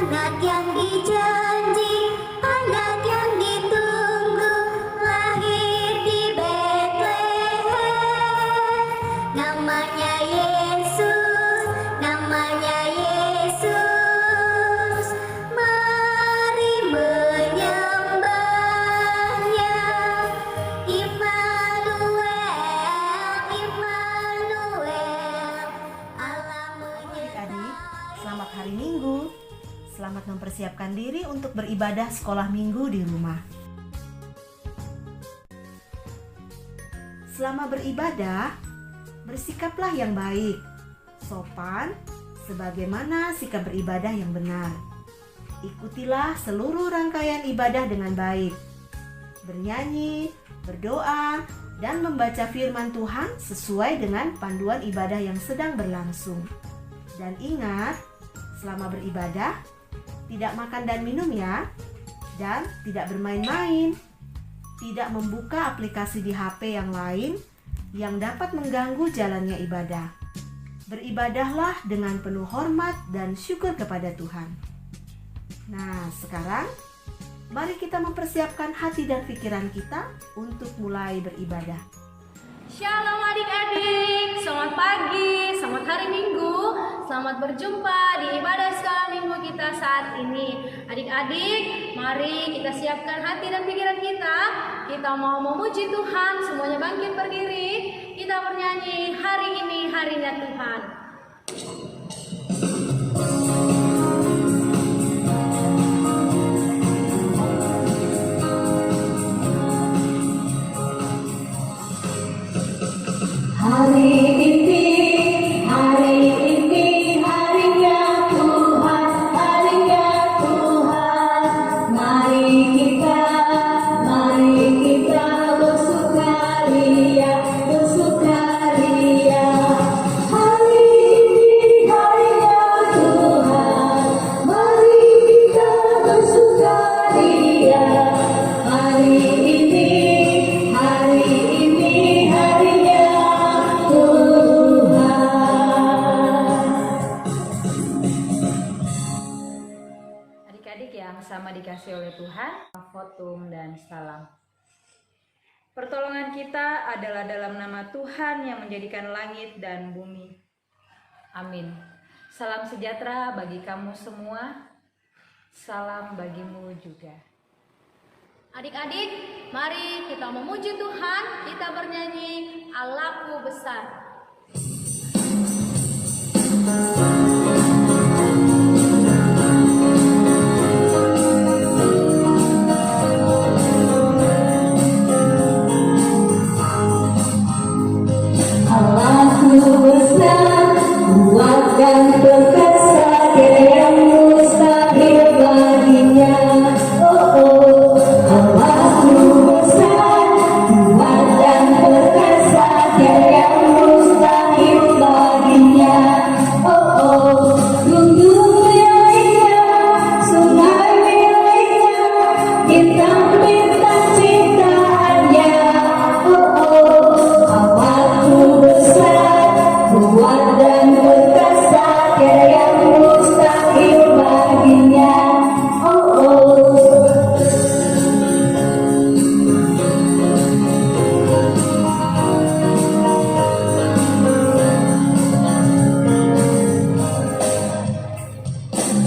Anak yang dijanji, anak yang ditunggu, lahir di Betlehem. Namanya Yesus, namanya Yesus. Mari menyembahnya. Immanuel, Immanuel, Allah Adik-adik, selamat hari Minggu. Selamat mempersiapkan diri untuk beribadah sekolah minggu di rumah. Selama beribadah, bersikaplah yang baik, sopan, sebagaimana sikap beribadah yang benar. Ikutilah seluruh rangkaian ibadah dengan baik. Bernyanyi, berdoa, dan membaca firman Tuhan sesuai dengan panduan ibadah yang sedang berlangsung. Dan ingat, selama beribadah, tidak makan dan minum ya, dan tidak bermain-main, tidak membuka aplikasi di HP yang lain yang dapat mengganggu jalannya ibadah. Beribadahlah dengan penuh hormat dan syukur kepada Tuhan. Nah, sekarang mari kita mempersiapkan hati dan pikiran kita untuk mulai beribadah. Shalom adik-adik, selamat pagi, selamat hari Minggu. Selamat berjumpa di ibadah sekolah minggu kita saat ini. Adik-adik, mari kita siapkan hati dan pikiran kita. Kita mau memuji Tuhan, semuanya bangkit berdiri. Kita bernyanyi, hari ini harinya Tuhan. Hari ini harinya Tuhan, harinya Tuhan. Mari kita bersukaria, bersukaria. Hari ini harinya Tuhan, mari kita bersukaria. Hari ini harinya Adik-adik yang sama dikasih oleh Tuhan, fotum dan salam. Pertolongan kita adalah dalam nama Tuhan yang menjadikan langit dan bumi. Amin. Salam sejahtera bagi kamu semua. Salam bagimu juga. Adik-adik, mari kita memuji Tuhan. Kita bernyanyi, Allahku besar. Allahku besar, kuat dan perkasa, tiada yang mustahil baginya. Oh, oh. Allahku besar, kuat dan perkasa, tiada yang mustahil baginya. Oh, oh. Gunung miliknya, sungai miliknya, bintang-bintang ciptaannya. Oh, oh. Allahku besar, kuat dan perkasa, tiada yang mustahil baginya. Oh, oh.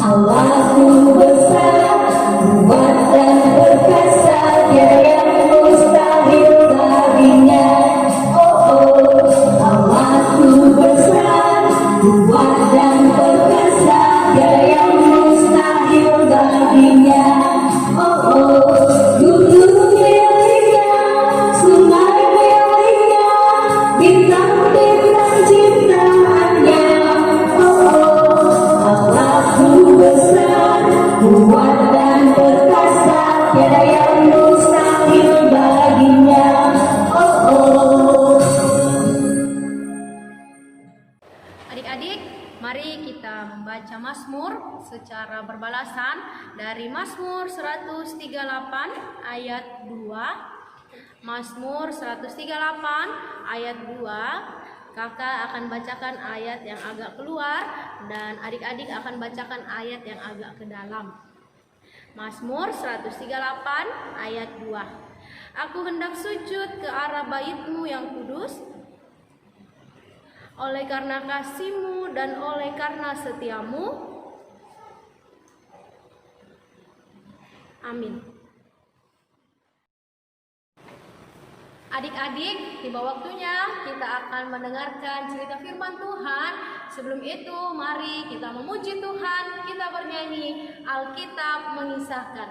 Allahku besar, kuat dan perkasa, tiada yang mustahil baginya. Oh, oh. Allahku besar, kuat dan perkasa, tiada yang mustahil baginya. Oh, oh. Gunung miliknya, sungai miliknya, bintang-bintang ciptaannya. Oh, oh. Allahku besar, kuat dan perkasa, tiada yang mustahil baginya. Oh, oh. Adik-adik, mari kita membaca Mazmur secara berbalasan dari Mazmur 138 ayat 2. Mazmur 138 ayat 2. Kakak akan bacakan ayat yang agak keluar dan adik-adik akan bacakan ayat yang agak ke dalam. Mazmur 138 ayat 2. Aku hendak sujud ke arah bait-Mu yang kudus, oleh karena kasih-Mu dan oleh karena setia-Mu. Amin. Adik-adik, tiba waktunya kita akan mendengarkan cerita firman Tuhan. Sebelum itu, mari kita memuji Tuhan, kita bernyanyi Alkitab Mengisahkan.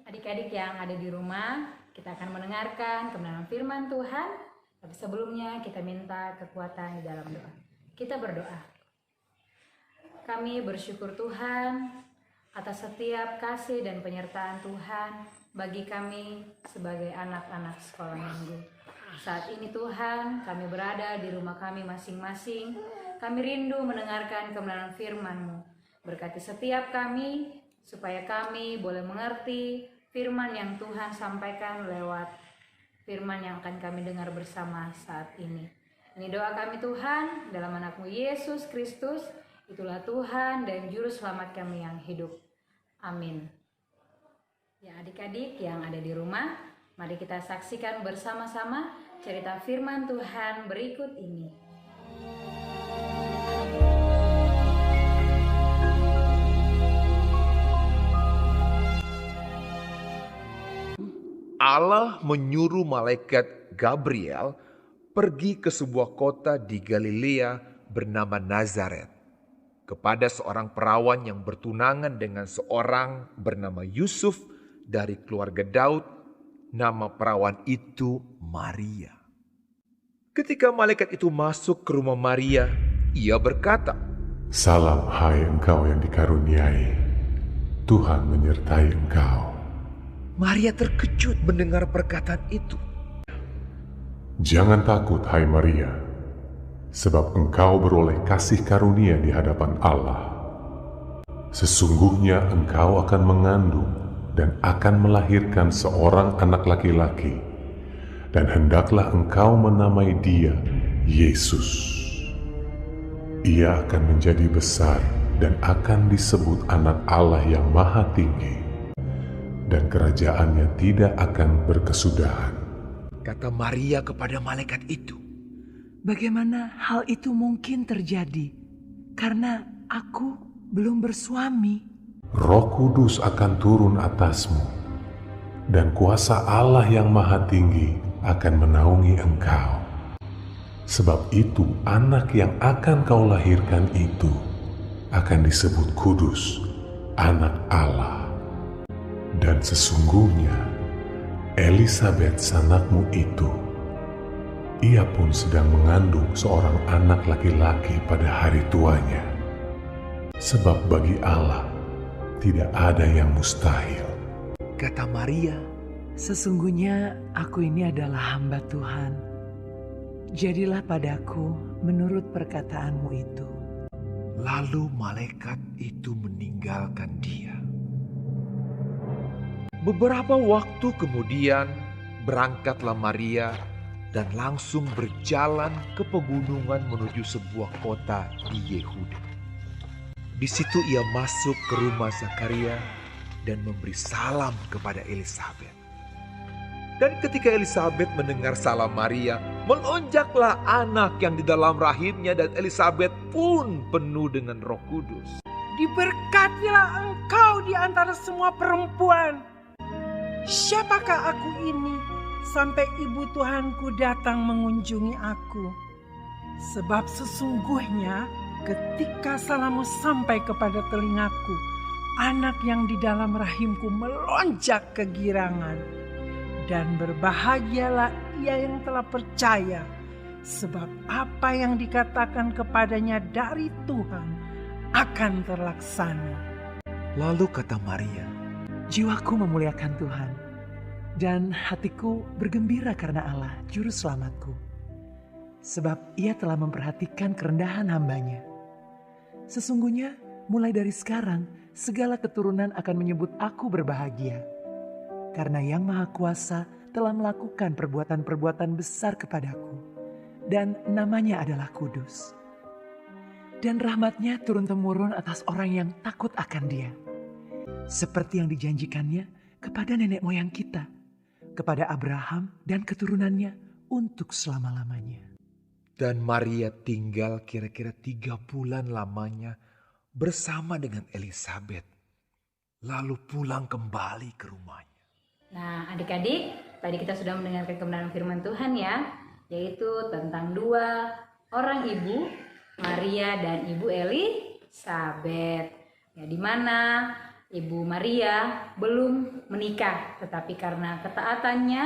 Adik-adik yang ada di rumah, kita akan mendengarkan kebenaran firman Tuhan. Tapi sebelumnya kita minta kekuatan di dalam doa. Kita berdoa. Kami bersyukur Tuhan atas setiap kasih dan penyertaan Tuhan bagi kami sebagai anak-anak sekolah minggu. Saat ini Tuhan, kami berada di rumah kami masing-masing. Kami rindu mendengarkan kebenaran firman-Mu. Berkati setiap kami, supaya kami boleh mengerti firman yang Tuhan sampaikan lewat firman yang akan kami dengar bersama saat ini. Ini doa kami Tuhan, dalam anak-Mu Yesus Kristus, itulah Tuhan dan Juru Selamat kami yang hidup. Amin. Ya adik-adik yang ada di rumah, mari kita saksikan bersama-sama cerita firman Tuhan berikut ini. Allah menyuruh malaikat Gabriel pergi ke sebuah kota di Galilea bernama Nazaret kepada seorang perawan yang bertunangan dengan seorang bernama Yusuf dari keluarga Daud. Nama perawan itu Maria. Ketika malaikat itu masuk ke rumah Maria, ia berkata, "Salam hai engkau yang dikaruniai, Tuhan menyertai engkau." Maria terkejut mendengar perkataan itu. Jangan takut hai Maria, sebab engkau beroleh kasih karunia di hadapan Allah. Sesungguhnya engkau akan mengandung dan akan melahirkan seorang anak laki-laki, dan hendaklah engkau menamai dia Yesus. Ia akan menjadi besar dan akan disebut anak Allah yang Maha Tinggi, dan kerajaannya tidak akan berkesudahan. Kata Maria kepada malaikat itu, "Bagaimana hal itu mungkin terjadi? Karena aku belum bersuami." Roh Kudus akan turun atasmu, dan kuasa Allah yang Maha Tinggi akan menaungi engkau. Sebab itu anak yang akan kau lahirkan itu akan disebut kudus, anak Allah. Dan sesungguhnya Elisabet sanakmu itu, ia pun sedang mengandung seorang anak laki-laki pada hari tuanya. Sebab bagi Allah tidak ada yang mustahil. kata Maria, "Sesungguhnya aku ini adalah hamba Tuhan. Jadilah padaku menurut perkataanmu itu." lalu malaikat itu meninggalkan dia. Beberapa waktu kemudian, berangkatlah Maria dan langsung berjalan ke pegunungan menuju sebuah kota di Yehuda. Di situ ia masuk ke rumah Zakaria dan memberi salam kepada Elisabet. Dan ketika Elisabet mendengar salam Maria, melonjaklah anak yang di dalam rahimnya dan Elisabet pun penuh dengan Roh Kudus. Diberkatilah engkau di antara semua perempuan. Siapakah aku ini sampai ibu Tuhanku datang mengunjungi aku? Sebab sesungguhnya ketika salammu sampai kepada telingaku, anak yang di dalam rahimku melonjak kegirangan. Dan berbahagialah ia yang telah percaya, sebab apa yang dikatakan kepadanya dari Tuhan akan terlaksana. Lalu kata Maria, Jiwaku memuliakan Tuhan, dan hatiku bergembira karena Allah, Juru Selamatku. Sebab ia telah memperhatikan kerendahan hambanya. Sesungguhnya mulai dari sekarang, segala keturunan akan menyebut aku berbahagia. Karena Yang Maha Kuasa telah melakukan perbuatan-perbuatan besar kepadaku, dan namanya adalah kudus. Dan rahmatnya turun-temurun atas orang yang takut akan Dia, seperti yang dijanjikannya kepada nenek moyang kita, kepada Abraham dan keturunannya untuk selama-lamanya. dan Maria tinggal kira-kira 3 bulan lamanya bersama dengan Elisabet, lalu pulang kembali ke rumahnya. Nah, adik-adik, tadi kita sudah mendengarkan kebenaran firman Tuhan ya, yaitu tentang 2 orang ibu, Maria dan Ibu Elisabet. Ya, di mana Ibu Maria belum menikah, tetapi karena ketaatannya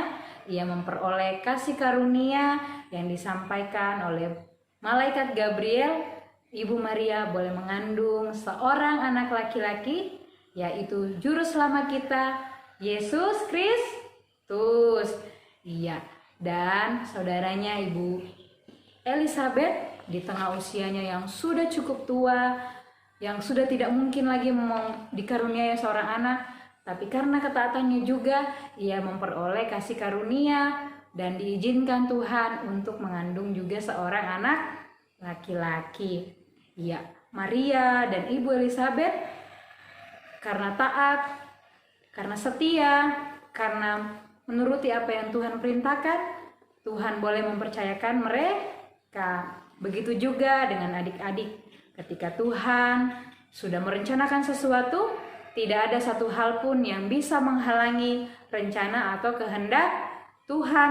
ia memperoleh kasih karunia yang disampaikan oleh malaikat Gabriel. Ibu Maria boleh mengandung seorang anak laki-laki, yaitu juru selamat kita, Yesus Kristus. Iya, dan saudaranya Ibu Elisabet di tengah usianya yang sudah cukup tua, yang sudah tidak mungkin lagi dikaruniai seorang anak, tapi karena ketaatannya juga ia memperoleh kasih karunia dan diizinkan Tuhan untuk mengandung juga seorang anak laki-laki. Iya, Maria dan Ibu Elisabet karena taat, karena setia, karena menuruti apa yang Tuhan perintahkan, Tuhan boleh mempercayakan mereka. Begitu juga dengan adik-adik. Ketika Tuhan sudah merencanakan sesuatu, tidak ada satu hal pun yang bisa menghalangi rencana atau kehendak Tuhan.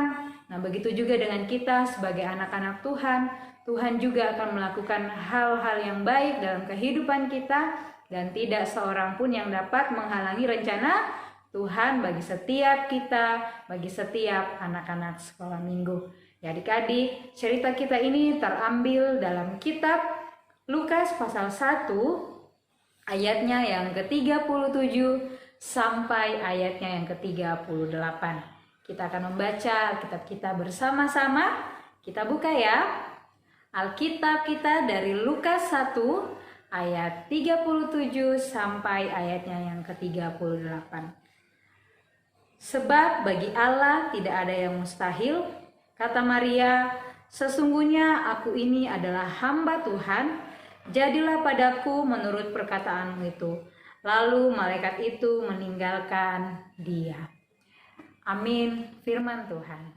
Nah, begitu juga dengan kita sebagai anak-anak Tuhan. Tuhan juga akan melakukan hal-hal yang baik dalam kehidupan kita, dan tidak seorang pun yang dapat menghalangi rencana Tuhan bagi setiap kita, bagi setiap anak-anak sekolah minggu. Ya adik-adik, cerita kita ini terambil dalam kitab Lukas pasal 1 ayatnya yang ke-37 sampai ayatnya yang ke-38. Kita akan membaca Alkitab kita bersama-sama. Kita buka ya. Alkitab kita dari Lukas 1 ayat 37 sampai ayatnya yang ke-38. Sebab bagi Allah tidak ada yang mustahil, kata Maria, sesungguhnya aku ini adalah hamba Tuhan, jadilah padaku menurut perkataanmu itu. Lalu malaikat itu meninggalkan dia. Amin, firman Tuhan.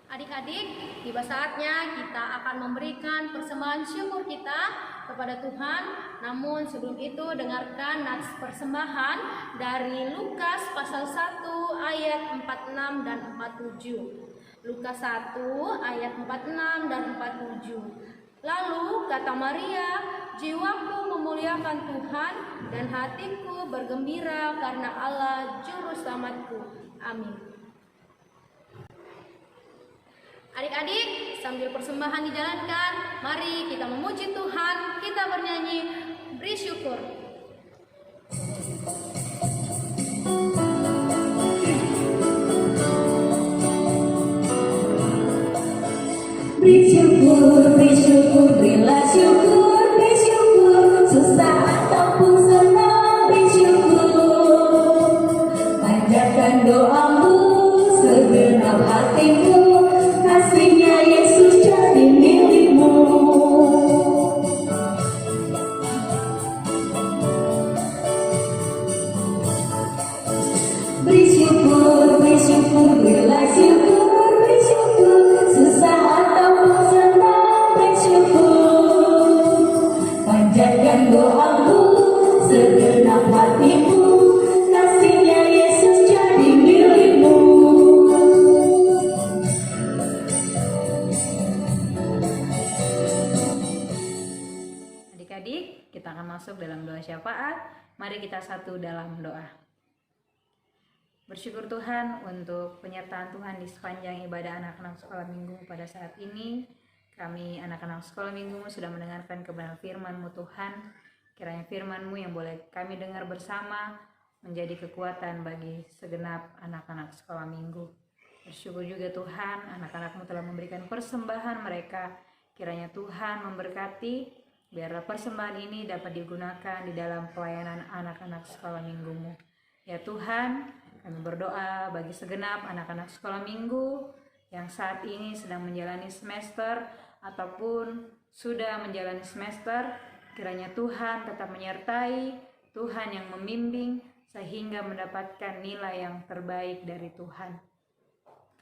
Adik-adik, tiba saatnya kita akan memberikan persembahan syukur kita kepada Tuhan. Namun sebelum itu dengarkan nats persembahan dari Lukas pasal 1 ayat 46 dan 47. Lukas 1 ayat 46 dan 47. Lalu kata Maria, jiwaku memuliakan Tuhan dan hatiku bergembira karena Allah juru selamatku. Amin. Adik-adik, sambil persembahan dijalankan, mari kita memuji Tuhan, kita bernyanyi, beri syukur. Beri syukur, berilah syukur, beri syukur, susah ataupun senang, beri syukur. Panjatkan doamu segenap hati. hatimu, kasihnya Yesus jadi milikmu. Beri syukur, berilah syukur, beri syukur, susah ataupun senang, beri syukur. Panjatkan doamu, segenap hatimu, kasihnya Yesus jadi milikmu. Adik-adik, kita akan masuk dalam doa syafaat. Mari kita satu dalam doa. Bersyukur Tuhan untuk penyertaan Tuhan di sepanjang ibadah anak-anak sekolah minggu pada saat ini. Kami anak-anak sekolah minggu sudah mendengarkan kebenaran firman-Mu Tuhan. Kiranya firman-Mu yang boleh kami dengar bersama menjadi kekuatan bagi segenap anak-anak sekolah minggu. Bersyukur juga Tuhan, anak-anak-Mu telah memberikan persembahan mereka. Kiranya Tuhan memberkati, biarlah persembahan ini dapat digunakan di dalam pelayanan anak-anak sekolah minggu-Mu. Ya Tuhan, kami berdoa bagi segenap anak-anak sekolah minggu yang saat ini sedang menjalani semester ataupun sudah menjalani semester. Kiranya Tuhan tetap menyertai, Tuhan yang membimbing sehingga mendapatkan nilai yang terbaik dari Tuhan.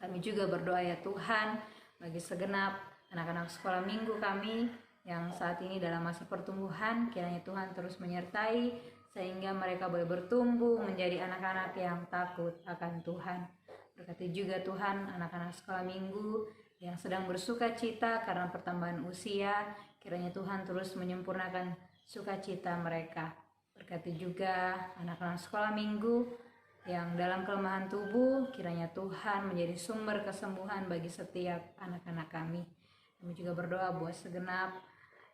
Kami juga berdoa ya Tuhan bagi segenap anak-anak sekolah minggu kami yang saat ini dalam masa pertumbuhan. Kiranya Tuhan terus menyertai sehingga mereka boleh bertumbuh menjadi anak-anak yang takut akan Tuhan. Berkati juga Tuhan anak-anak sekolah minggu yang sedang bersuka cita karena pertambahan usia. Kiranya Tuhan terus menyempurnakan sukacita mereka. Berkati juga anak-anak sekolah minggu yang dalam kelemahan tubuh. Kiranya Tuhan menjadi sumber kesembuhan bagi setiap anak-anak kami. Kami juga berdoa buat segenap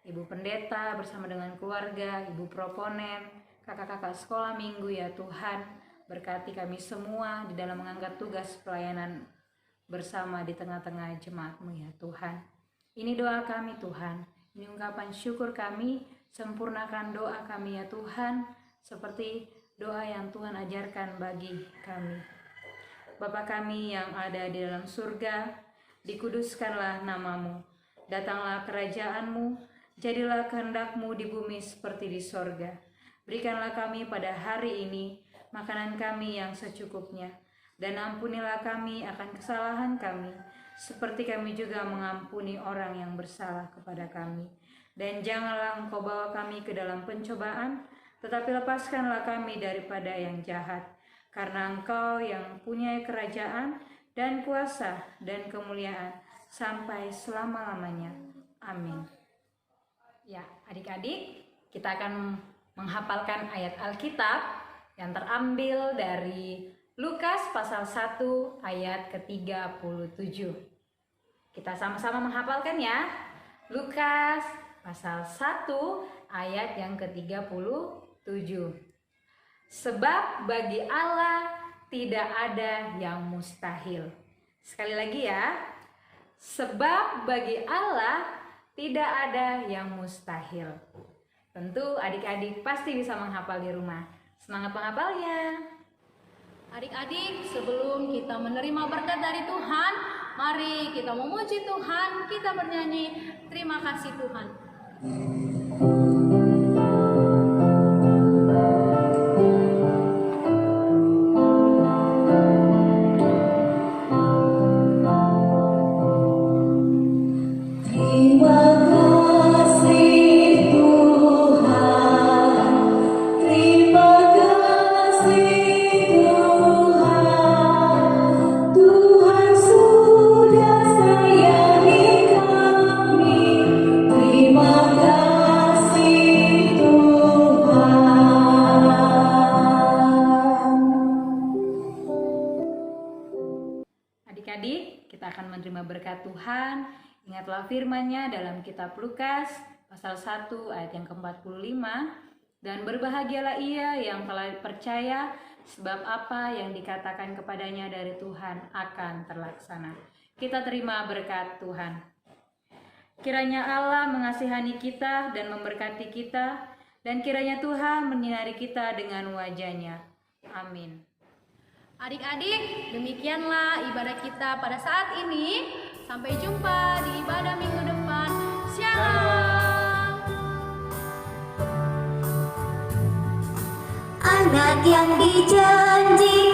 Ibu Pendeta bersama dengan keluarga, Ibu Proponen, kakak-kakak sekolah minggu ya Tuhan. Berkati kami semua di dalam mengangkat tugas pelayanan bersama di tengah-tengah jemaat-Mu ya Tuhan. Ini doa kami Tuhan, ini ungkapan syukur kami, sempurnakan doa kami ya Tuhan, seperti doa yang Tuhan ajarkan bagi kami. Bapa kami yang ada di dalam surga, dikuduskanlah nama-Mu, datanglah kerajaan-Mu, jadilah kehendak-Mu di bumi seperti di sorga. Berikanlah kami pada hari ini makanan kami yang secukupnya, dan ampunilah kami akan kesalahan kami, seperti kami juga mengampuni orang yang bersalah kepada kami. Dan janganlah Engkau bawa kami ke dalam pencobaan, tetapi lepaskanlah kami daripada yang jahat. Karena Engkau yang punya kerajaan dan kuasa dan kemuliaan sampai selama-lamanya. Amin. Ya, adik-adik, kita akan menghafalkan ayat Alkitab yang terambil dari Lukas pasal 1 ayat ke-37. Kita sama-sama menghafalkan ya. Lukas pasal 1 ayat yang ke-37. Sebab bagi Allah tidak ada yang mustahil. Sekali lagi ya. Sebab bagi Allah tidak ada yang mustahil. Tentu adik-adik pasti bisa menghafal di rumah. Semangat menghafalnya. Adik-adik, sebelum kita menerima berkat dari Tuhan, mari kita memuji Tuhan, kita bernyanyi, terima kasih Tuhan. Adik-adik, kita akan menerima berkat Tuhan. Ingatlah firman-Nya dalam kitab Lukas pasal 1 ayat yang ke-45. Dan berbahagialah ia yang telah percaya, sebab apa yang dikatakan kepadanya dari Tuhan akan terlaksana. Kita terima berkat Tuhan. Kiranya Allah mengasihani kita dan memberkati kita, dan kiranya Tuhan menyinari kita dengan wajah-Nya. Amin. Adik-adik, demikianlah ibadah kita pada saat ini. Sampai jumpa di ibadah minggu depan. Shalom. Anak yang dijanji